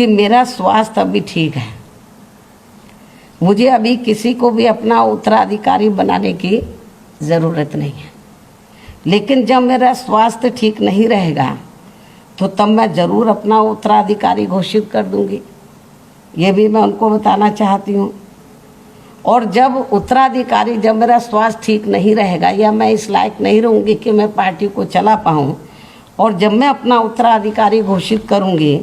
कि मेरा स्वास्थ्य अभी ठीक है, मुझे अभी किसी को भी अपना उत्तराधिकारी बनाने की ज़रूरत नहीं है। लेकिन जब मेरा स्वास्थ्य ठीक नहीं रहेगा तो तब मैं ज़रूर अपना उत्तराधिकारी घोषित कर दूंगी, ये भी मैं उनको बताना चाहती हूँ। और जब उत्तराधिकारी, जब मेरा स्वास्थ्य ठीक नहीं रहेगा या मैं इस लायक नहीं रहूँगी कि मैं पार्टी को चला पाऊँ, और जब मैं अपना उत्तराधिकारी घोषित करूँगी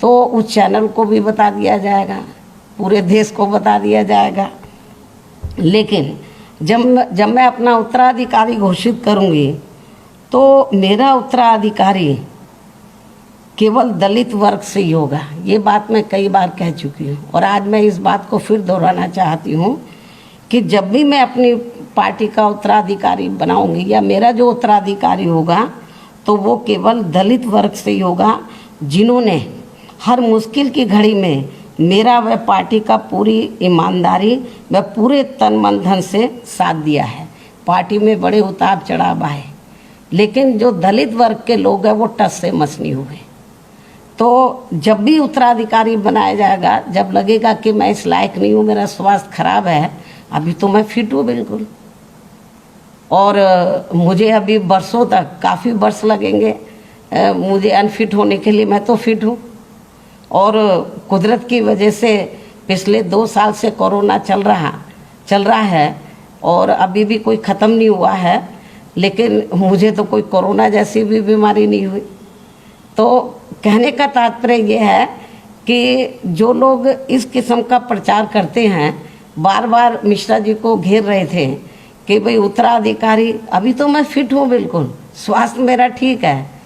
तो उस चैनल को भी बता दिया जाएगा, पूरे देश को बता दिया जाएगा। लेकिन जब मैं अपना उत्तराधिकारी घोषित करूँगी तो मेरा उत्तराधिकारी केवल दलित वर्ग से ही होगा। ये बात मैं कई बार कह चुकी हूँ और आज मैं इस बात को फिर दोहराना चाहती हूँ कि जब भी मैं अपनी पार्टी का उत्तराधिकारी बनाऊँगी या मेरा जो उत्तराधिकारी होगा तो वो केवल दलित वर्ग से ही होगा, जिन्होंने हर मुश्किल की घड़ी में मेरा व पार्टी का पूरी ईमानदारी व पूरे तन मन धन से साथ दिया है। पार्टी में बड़े उतार चढ़ाव आए, लेकिन जो दलित वर्ग के लोग हैं वो टस से मस नहीं हुए। तो जब भी उत्तराधिकारी बनाया जाएगा, जब लगेगा कि मैं इस लायक नहीं हूँ, मेरा स्वास्थ्य खराब है, अभी तो मैं फिट हूँ बिल्कुल, और मुझे अभी बरसों तक, काफ़ी वर्ष लगेंगे मुझे अनफिट होने के लिए, मैं तो फिट हूँ। और कुदरत की वजह से पिछले 2 साल से कोरोना चल रहा है और अभी भी कोई ख़त्म नहीं हुआ है, लेकिन मुझे तो कोई कोरोना जैसी भी बीमारी नहीं हुई। तो कहने का तात्पर्य ये है कि जो लोग इस किस्म का प्रचार करते हैं, बार बार मिश्रा जी को घेर रहे थे कि भाई उत्तराधिकारी, अभी तो मैं फिट हूँ बिल्कुल, स्वास्थ्य मेरा ठीक है।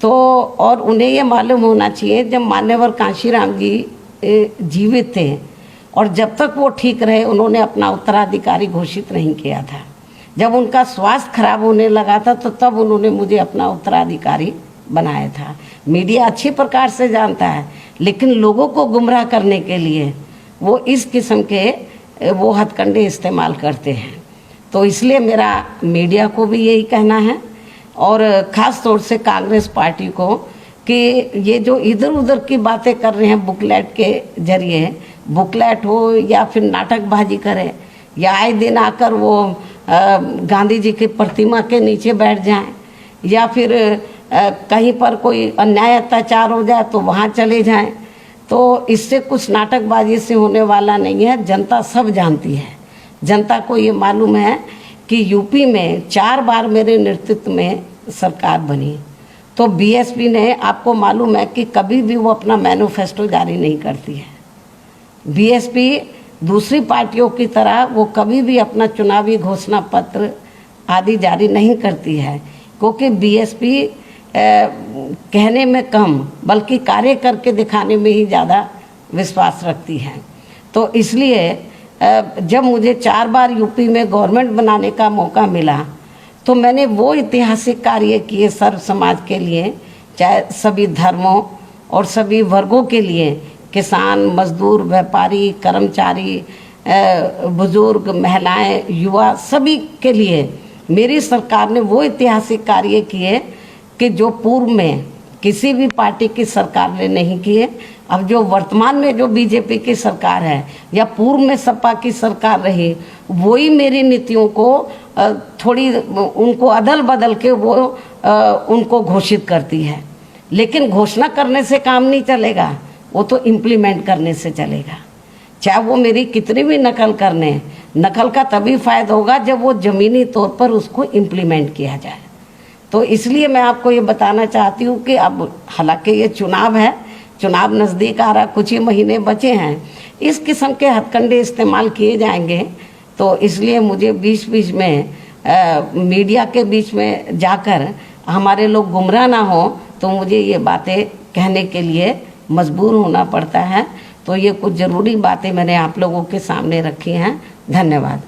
तो और उन्हें ये मालूम होना चाहिए, जब मान्यवर कांशीराम जी जीवित थे और जब तक वो ठीक रहे, उन्होंने अपना उत्तराधिकारी घोषित नहीं किया था। जब उनका स्वास्थ्य खराब होने लगा था तो तब उन्होंने मुझे अपना उत्तराधिकारी बनाया था। मीडिया अच्छी प्रकार से जानता है, लेकिन लोगों को गुमराह करने के लिए वो इस किस्म के वो हथकंडे इस्तेमाल करते हैं। तो इसलिए मेरा मीडिया को भी यही कहना है, और ख़ास तौर से कांग्रेस पार्टी को, कि ये जो इधर उधर की बातें कर रहे हैं बुकलेट के जरिए, बुकलेट हो या फिर नाटकबाजी करें या आए दिन आकर वो गांधी जी की प्रतिमा के नीचे बैठ जाएं, या फिर कहीं पर कोई अन्याय अत्याचार हो जाए तो वहाँ चले जाएं, तो इससे कुछ नाटकबाजी से होने वाला नहीं है। जनता सब जानती है, जनता को ये मालूम है कि यूपी में 4 बार मेरे नेतृत्व में सरकार बनी, तो बीएसपी ने, आपको मालूम है कि कभी भी वो अपना मैनिफेस्टो जारी नहीं करती है। बीएसपी दूसरी पार्टियों की तरह वो कभी भी अपना चुनावी घोषणा पत्र आदि जारी नहीं करती है, क्योंकि बीएसपी कहने में कम बल्कि कार्य करके दिखाने में ही ज़्यादा विश्वास रखती है। तो इसलिए जब मुझे 4 बार यूपी में गवर्नमेंट बनाने का मौका मिला तो मैंने वो ऐतिहासिक कार्य किए सर्व समाज के लिए, चाहे सभी धर्मों और सभी वर्गों के लिए, किसान, मजदूर, व्यापारी, कर्मचारी, बुजुर्ग, महिलाएं, युवा, सभी के लिए मेरी सरकार ने वो ऐतिहासिक कार्य किए कि जो पूर्व में किसी भी पार्टी की सरकार ने नहीं किए। अब जो वर्तमान में जो बीजेपी की सरकार है या पूर्व में सपा की सरकार रही, वही मेरी नीतियों को थोड़ी उनको अदल बदल के वो उनको घोषित करती है। लेकिन घोषणा करने से काम नहीं चलेगा, वो तो इम्प्लीमेंट करने से चलेगा। चाहे वो मेरी कितनी भी नकल करने, नकल का तभी फ़ायदा होगा जब वो ज़मीनी तौर पर उसको इम्प्लीमेंट किया जाए। तो इसलिए मैं आपको ये बताना चाहती हूँ कि अब हालांकि ये चुनाव है, चुनाव नज़दीक आ रहा, कुछ ही महीने बचे हैं, इस किस्म के हथकंडे इस्तेमाल किए जाएंगे। तो इसलिए मुझे बीच बीच में मीडिया के बीच में जाकर हमारे लोग गुमराह ना हो, तो मुझे ये बातें कहने के लिए मजबूर होना पड़ता है। तो ये कुछ ज़रूरी बातें मैंने आप लोगों के सामने रखी हैं। धन्यवाद।